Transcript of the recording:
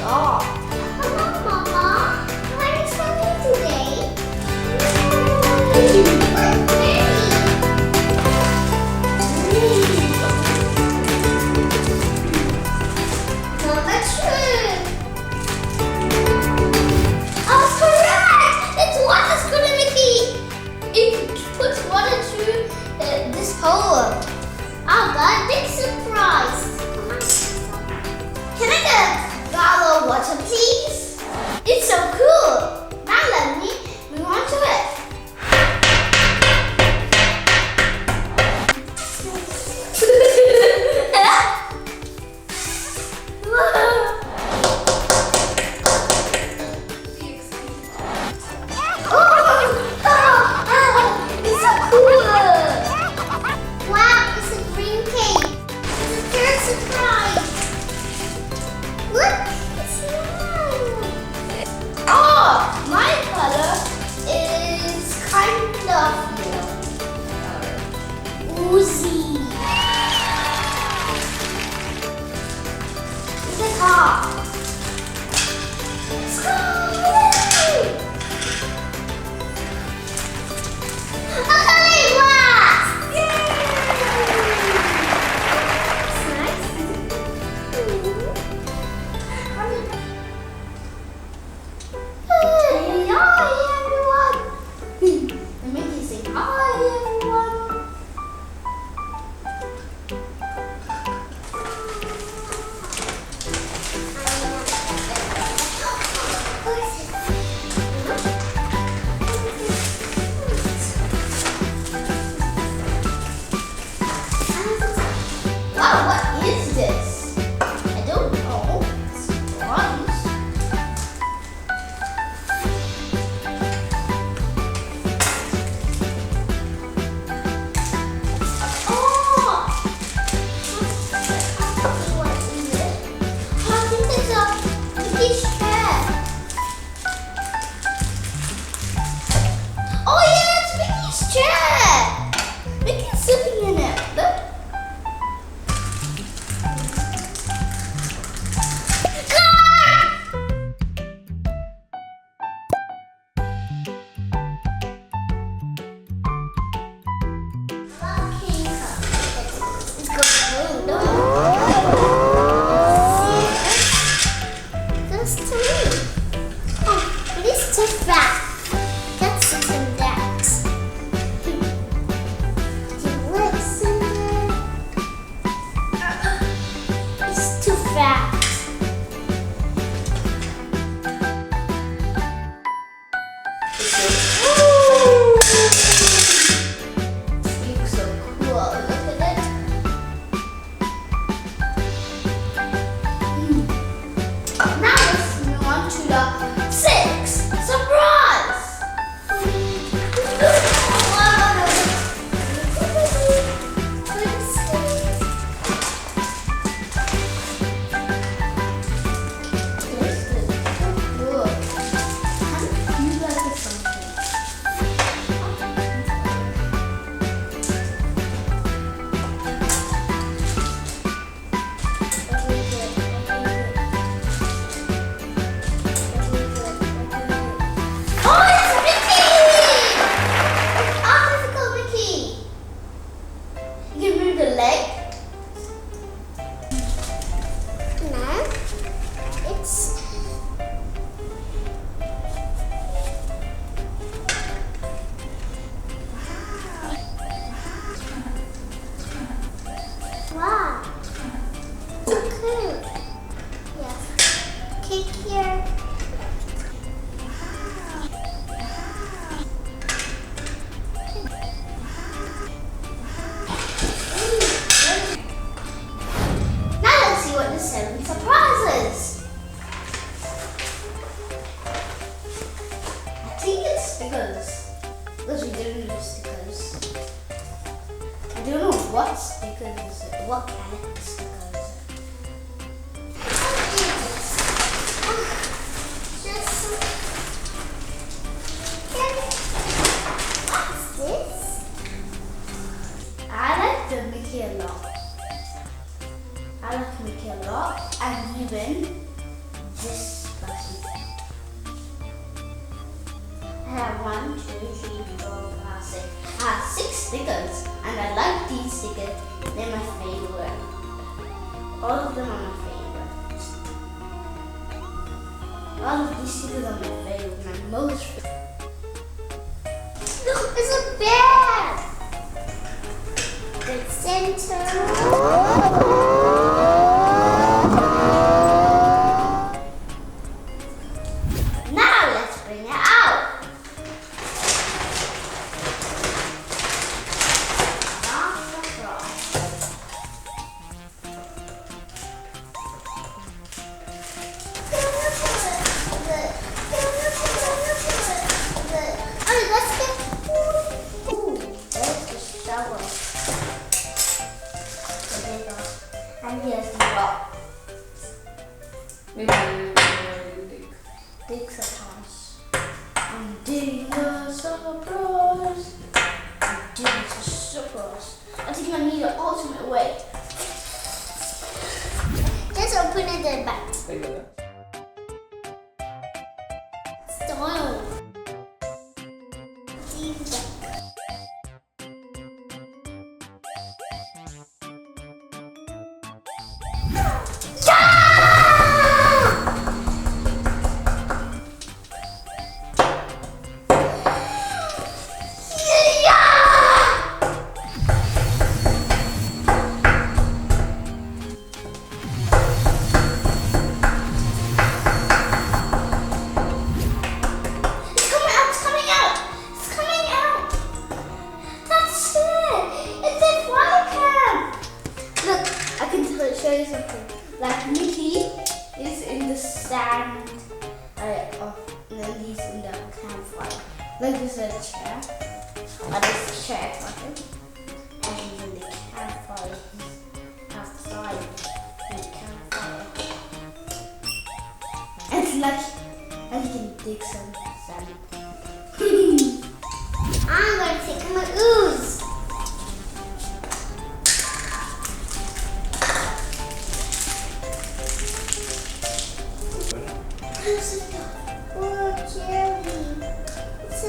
off. Hello, Mama. What are you spending today? Mama, true. I was correct. It's water scooter, Mickey. It puts water through this hole. Oh, God, big surprise. Can I get a bottle of water, please? It's so cool. Now let me move on to it. It's so cool. Wow, it's a green cake. It's a third surprise. Look, it's nice. Oh, my color is kind of oozy. It's a car. A coloring glass. Yay! It's nice. Hey, hi everyone! Let me just say hi everyone! Wow, what is this? I don't know. It's orange. what stickers, what character stickers? What's this? I like the Mickey a lot. I like Mickey a lot, and even this 3, 4, 5, 6. I have 6 stickers, and I like these stickers. They're my favorite. All of them are my favorite. All of these stickers are my favorite, my most favorite. Look, it's a bear! The center. Now let's bring it out. And here's the rock. Maybe dig. Dig sometimes. I'm digging a surprise. I'm digging a surprise. I think I need the ultimate way. Just open it and back. Like that. Style. Show you something. Like Mickey is in the sand, and then he's in the campfire. Like this is a chair, or this chair for him, and he's in the campfire. He's outside in the campfire, and it's like, and he can dig some sand. I'm going to take my ooze. Oh, Cheryl. It's a